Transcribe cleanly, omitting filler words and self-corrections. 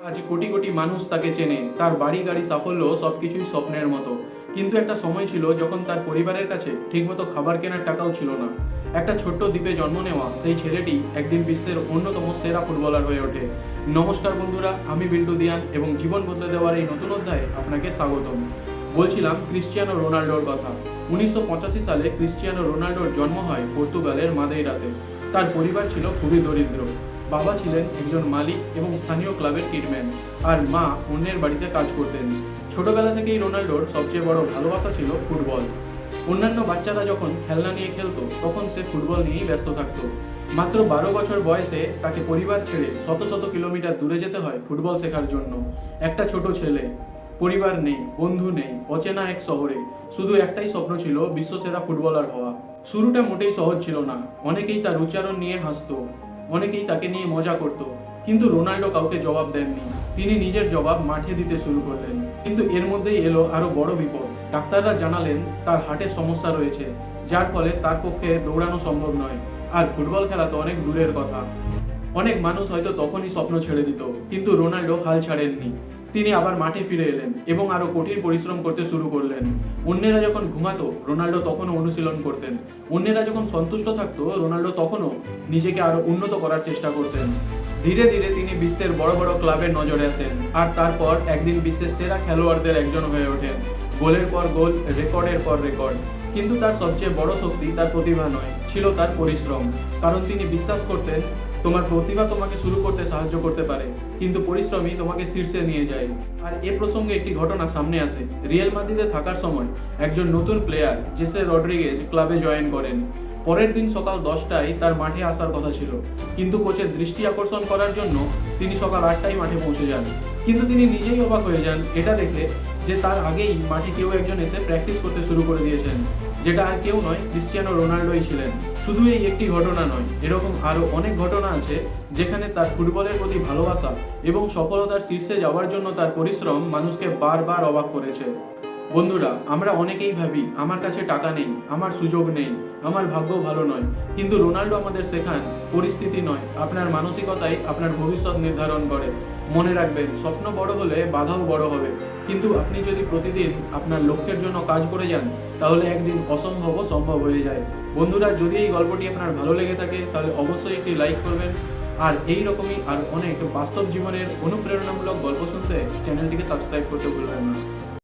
আজ কোটি কোটি মানুষ তাকে চেনে, তার বাড়ি গাড়ি সাফল্য সবকিছুই স্বপ্নের মতো। কিন্তু একটা সময় ছিল যখন তার পরিবারের কাছে ঠিকমতো খাবার কেনার টাকাও ছিল না। একটা ছোট্ট দ্বীপে জন্ম নেওয়া সেই ছেলেটি একদিন বিশ্বের অন্যতম সেরা ফুটবলার হয়ে ওঠে। নমস্কার বন্ধুরা, আমি বিল্টু দিয়ান এবং জীবন বদলে দেওয়ার এই নতুন অধ্যায়ে আপনাকে স্বাগতম। বলছিলাম ক্রিশ্চিয়ানো রোনাল্ডোর কথা। 1985 সালে ক্রিশ্চিয়ানো রোনাল্ডোর জন্ম হয় পর্তুগালের মাদেইরাতে। তার পরিবার ছিল খুবই দরিদ্র। বাবা ছিলেন একজন মালিক এবং স্থানীয় ক্লাবের কিটম্যান, আর মা অন্যের বাড়িতে কাজ করতেন। ছোটবেলা থেকেই রোনাল্ডোর সবচেয়ে বড় ভালোবাসা ছিল ফুটবল। অন্যান্য বাচ্চারা যখন খেলনা নিয়ে খেলতো তখন সে ফুটবল নিয়েই ব্যস্ত থাকতো। মাত্র 12 বছর বয়সে তাকে পরিবার ছেড়ে শত শত কিলোমিটার দূরে যেতে হয় ফুটবল শেখার জন্য। একটা ছোট ছেলে, পরিবার নেই, বন্ধু নেই, অচেনা এক শহরে শুধু একটাই স্বপ্ন ছিল বিশ্বসেরা ফুটবলার হওয়া। শুরুটা মোটেই সহজ ছিল না। অনেকেই তার উচ্চারণ নিয়ে হাসতো, অনেকেই তাকে নিয়ে মজা করত, কিন্তু রোনাল্ডো কাউকে জবাব দেননি। তিনি নিজের জবাব মাঠে দিতে শুরু করলেন। কিন্তু এর মধ্যেই এলো আরো বড় বিপদ। ডাক্তাররা জানালেন তার হার্টের সমস্যা রয়েছে, যার ফলে তার পক্ষে দৌড়ানো সম্ভব নয়, আর ফুটবল খেলা তো অনেক দূরের কথা। অনেক মানুষ হয়তো তখনই স্বপ্ন ছেড়ে দিত, কিন্তু রোনাল্ডো হাল ছাড়েননি। তিনি আবার মাঠে ফিরে এলেন এবং আরো কঠিন পরিশ্রম করতে শুরু করলেন। অন্যেরা যখন ঘুমাতো রোনাল্ডো তখনও অনুশীলন করতেন। অন্যেরা যখন সন্তুষ্ট থাকতো রোনাল্ডো তখনও নিজেকে আরো উন্নত করার চেষ্টা করতেন। ধীরে ধীরে তিনি বিশ্বের বড় বড় ক্লাবের নজরে আসেন, আর তারপর একদিন বিশ্বের সেরা খেলোয়াড়দের একজন হয়ে ওঠেন। গোলের পর গোল, রেকর্ডের পর রেকর্ড। কিন্তু তার সবচেয়ে বড় শক্তি তার প্রতিভা নয়, ছিল তার পরিশ্রম। কারণ তিনি বিশ্বাস করতেন তোমার প্রতিভা তোমাকে শুরু করতে সাহায্য করতে পারে, কিন্তু পরিশ্রমই তোমাকে শীর্ষে নিয়ে যায়। আর এ প্রসঙ্গে একটি ঘটনা সামনে আসে। রিয়াল মাদ্রিদে থাকার সময় একজন নতুন প্লেয়ার জেসে রড্রিগেজ ক্লাবে জয়েন করেন। পরের দিন সকাল 10টায় তার মাঠে আসার কথা ছিল, কিন্তু কোচের দৃষ্টি আকর্ষণ করার জন্য তিনি সকাল 8টায় মাঠে পৌঁছে যান। কিন্তু তিনি নিজেই অবাক হয়ে যান এটা দেখে যে তার আগেই মাঠে কেউ একজন এসে প্র্যাকটিস করতে শুরু করে দিয়েছেন, যেটা আর কেউ নয়, ক্রিশ্চিয়ানো রোনাল্ডোই ছিলেন। শুধু এই একটি ঘটনা নয়, এরকম আরো অনেক ঘটনা আছে যেখানে তার ফুটবলের প্রতি ভালোবাসা এবং সফলতার শীর্ষে যাওয়ার জন্য তার পরিশ্রম মানুষকে বারবার অবাক করেছে। বন্ধুরা, আমরা অনেকেই ভাবি আমার কাছে টাকা নেই, আমার সুযোগ নেই, আমার ভাগ্য ভালো নয়। কিন্তু রোনাল্ডো আমাদের শেখান পরিস্থিতি নয়, আপনার মানসিকতাই আপনার ভবিষ্যৎ নির্ধারণ করে। মনে রাখবেন, স্বপ্ন বড় হলে বাধাও বড় হবে, কিন্তু আপনি যদি প্রতিদিন আপনার লক্ষ্যের জন্য কাজ করে যান তাহলে একদিন অসম্ভবও সম্ভব হয়ে যায়। বন্ধুরা, যদি এই গল্পটি আপনার ভালো লেগে থাকে তাহলে অবশ্যই একটি লাইক করবেন, আর এই রকমই আর অনেক বাস্তব জীবনের অনুপ্রেরণামূলক গল্প শুনতে চ্যানেলটিকে সাবস্ক্রাইব করতে ভুলবেন না।